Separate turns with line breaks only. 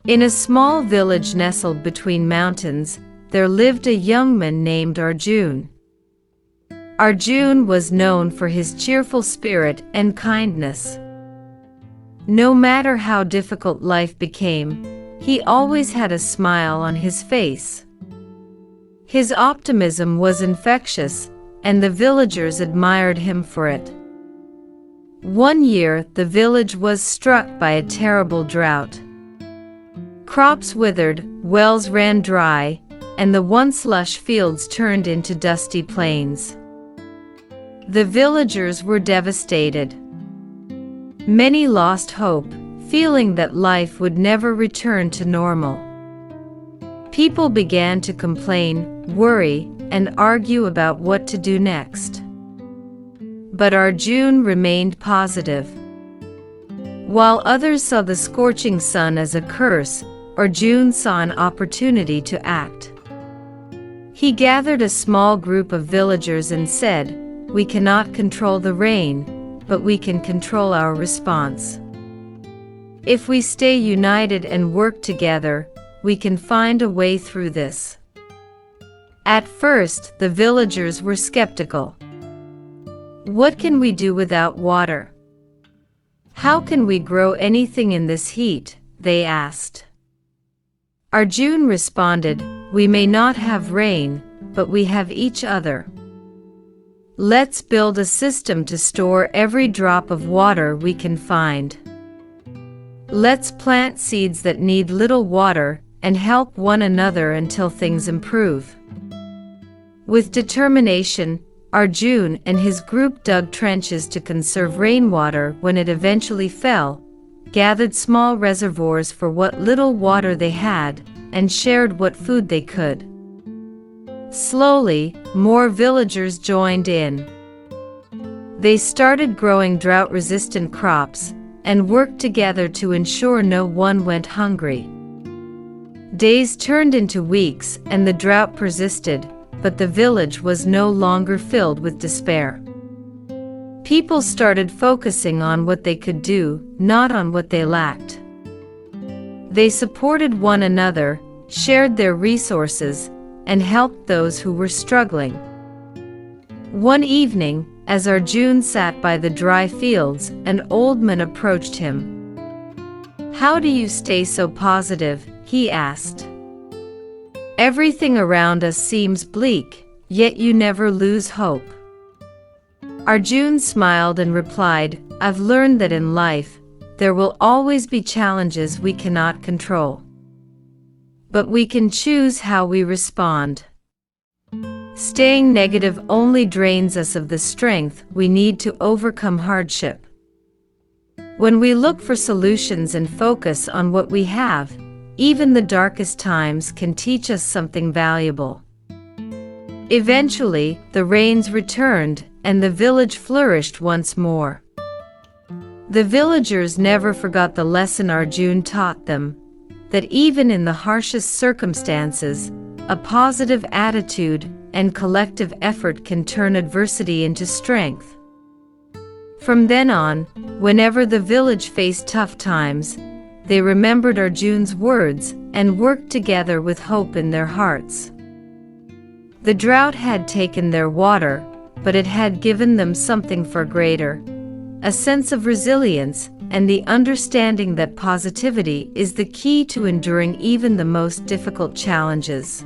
In a small village nestled between mountains, there lived a young man named Arjun. Arjun was known for his cheerful spirit and kindness. No matter how difficult life became, he always had a smile on his face. His optimism was infectious, and the villagers admired him for it. One year, the village was struck by a terrible drought. Crops withered, wells ran dry, and the once lush fields turned into dusty plains. The villagers were devastated. Many lost hope, feeling that life would never return to normal. People began to complain, worry, and argue about what to do next. But Arjun remained positive. While others saw the scorching sun as a curse, Arjun saw an opportunity to act. He gathered a small group of villagers and said, "We cannot control the rain, but we can control our response. If we stay united and work together, we can find a way through this." At first, the villagers were skeptical. "What can we do without water? How can we grow anything in this heat?" they asked. Arjun responded, "We may not have rain, but we have each other. Let's build a system to store every drop of water we can find. Let's plant seeds that need little water and help one another until things improve." With determination, Arjun and his group dug trenches to conserve rainwater when it eventually fell, gathered small reservoirs for what little water they had, and shared what food they could. Slowly, more villagers joined in. They started growing drought-resistant crops and worked together to ensure no one went hungry. Days turned into weeks and the drought persisted, but the village was no longer filled with despair. People started focusing on what they could do, not on what they lacked. They supported one another, shared their resources, and helped those who were struggling. One evening, as Arjun sat by the dry fields, an old man approached him. "How do you stay so positive?" he asked. "Everything around us seems bleak, yet you never lose hope." Arjun smiled and replied, "I've learned that in life, there will always be challenges we cannot control. But we can choose how we respond. Staying negative only drains us of the strength we need to overcome hardship. When we look for solutions and focus on what we have, even the darkest times can teach us something valuable." Eventually, the rains returned, and the village flourished once more. The villagers never forgot the lesson Arjun taught them, that even in the harshest circumstances, a positive attitude and collective effort can turn adversity into strength. From then on, whenever the village faced tough times, they remembered Arjun's words and worked together with hope in their hearts. The drought had taken their water, but it had given them something far greater, a sense of resilience and the understanding that positivity is the key to enduring even the most difficult challenges.